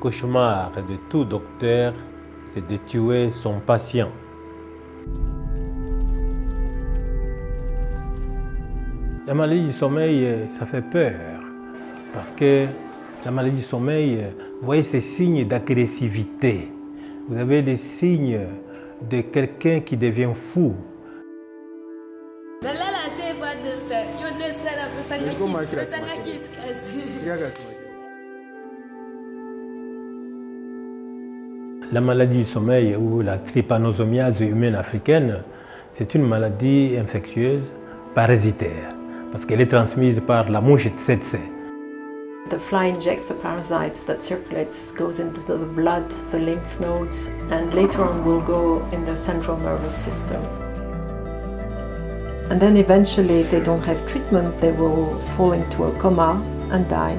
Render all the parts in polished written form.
cauchemar de tout docteur, c'est de tuer son patient. La maladie du sommeil, ça fait peur, parce que la maladie du sommeil, vous voyez ces signes d'agressivité. Vous avez les signes de quelqu'un qui devient fou. La maladie du sommeil ou la trypanosomiase humaine africaine, c'est une maladie infectieuse parasitaire parce qu'elle est transmise par la mouche tsetse. The fly injects a parasite that circulates, goes into the blood, the lymph nodes, and later on will go in the central nervous system. And then eventually, if they don't have treatment, they will fall into a coma and die.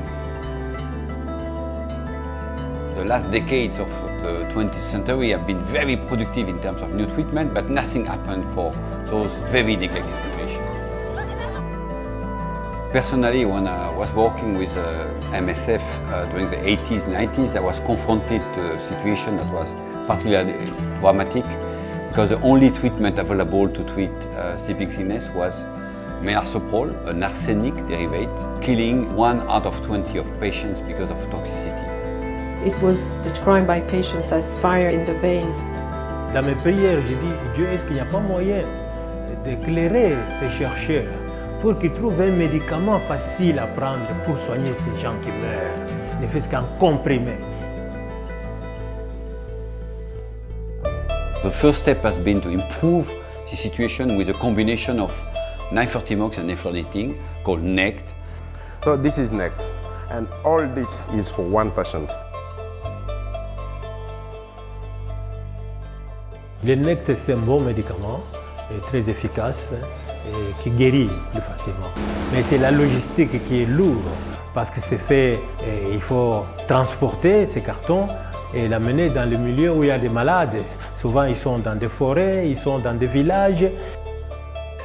The last decades of the 20th century have been very productive in terms of new treatment, but nothing happened for those very neglected populations. Personally, when I was working with MSF during the 80s, 90s, I was confronted to a situation that was particularly dramatic because the only treatment available to treat sleeping sickness was melarsoprol, an arsenic derivative, killing 1 out of 20 of patients because of toxicity. It was described by patients as fire in the veins. Dans mes prières, j'ai dit, Dieu, est-ce qu'il n'y a pas moyen d'éclairer ces chercheurs pour qu'ils trouvent un médicament facile à prendre pour soigner ces gens qui meurent, ne fût-ce qu'un comprimé. The first step has been to improve the situation with a combination of nifurtimox and eflornithine called NECT. So this is NECT, and all this is for one patient. Le NECT, c'est un bon médicament, et très efficace et qui guérit plus facilement. Mais c'est la logistique qui est lourde parce que c'est fait, il faut transporter ces cartons et l'amener dans le milieu où il y a des malades. Souvent, ils sont dans des forêts, ils sont dans des villages.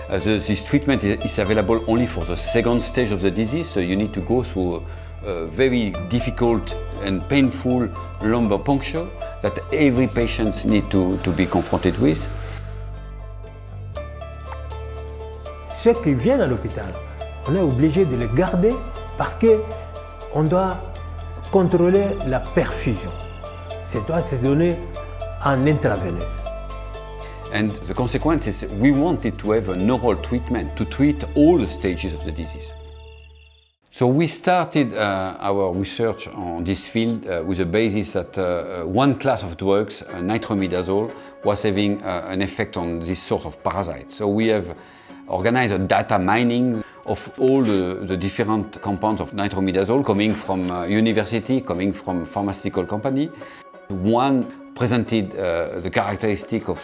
This treatment is available only for the second stage of the disease, so you need to go through a very difficult and painful lumbar puncture that every patient needs to be confronted with. Ceux qui viennent à l'hôpital, on est obligé de les garder parce qu'on doit contrôler la perfusion. Ça doit se donner en intraveineuse. And the consequence is we wanted to have an oral treatment to treat all the stages of the disease. So we started our research on this field with the basis that one class of drugs, nitronamidazole, was having an effect on this sort of parasite. So we have organized a data mining of all the different compounds of nitronamidazole coming from university, coming from pharmaceutical company. One presented the characteristic of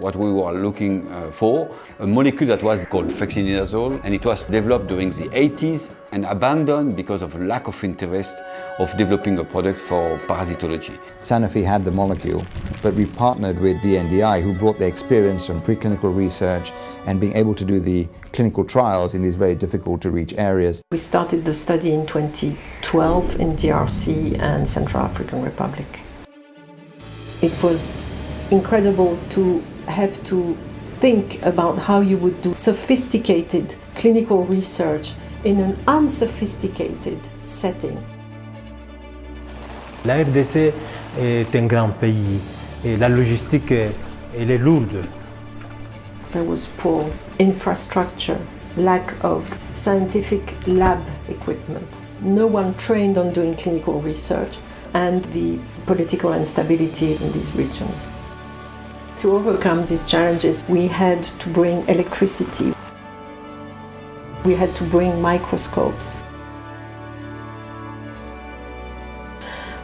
what we were looking for, a molecule that was called fexinidazole, and it was developed during the 80s and abandoned because of lack of interest of developing a product for parasitology. Sanofi had the molecule, but we partnered with DNDi, who brought their experience from preclinical research and being able to do the clinical trials in these very difficult to reach areas. We started the study in 2012 in DRC and Central African Republic. It was incredible to have to think about how you would do sophisticated clinical research in an unsophisticated setting. La RDC est un grand pays et la logistique elle est lourde. There was poor infrastructure, lack of scientific lab equipment, no one trained on doing clinical research, and the political instability in these regions. To overcome these challenges, we had to bring electricity. We had to bring microscopes.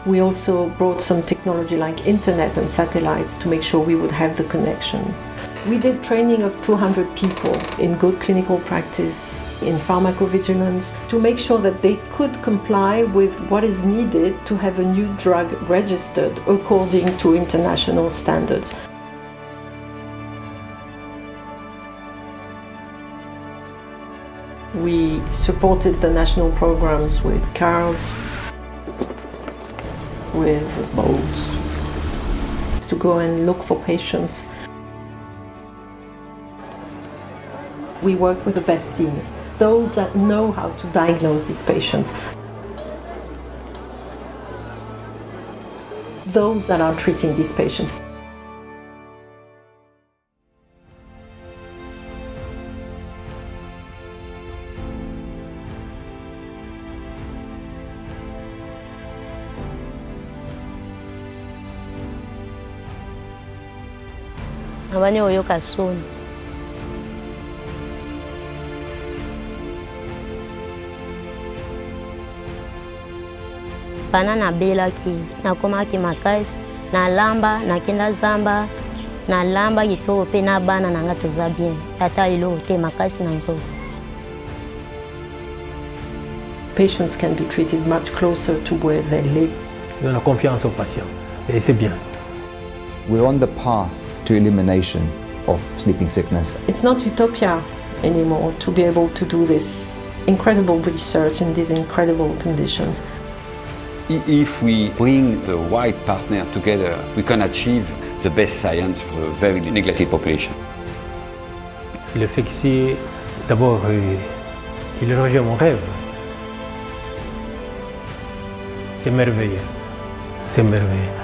We also brought some technology like internet and satellites to make sure we would have the connection. We did training of 200 people in good clinical practice, in pharmacovigilance, to make sure that they could comply with what is needed to have a new drug registered according to international standards. We supported the national programs with cars. with boats, to go and look for patients. We work with the best teams, those that know how to diagnose these patients, those that are treating these patients. Abanye oyoka soni. Bana nabelaki, nakomaki makasi, nalamba, nakenda zamba, nalamba kitoko pe na bana nanga toza bien. Tata ilo te makasi na nzoto. Patients can be treated much closer to where they live. On a confiance aux patients et c'est bien. We're on the path to elimination of sleeping sickness. It's not utopia anymore to be able to do this incredible research in these incredible conditions. If we bring the right partner together, we can achieve the best science for a very neglected population. Le Fexi, d'abord, il rejoint mon rêve. C'est merveilleux. C'est merveilleux.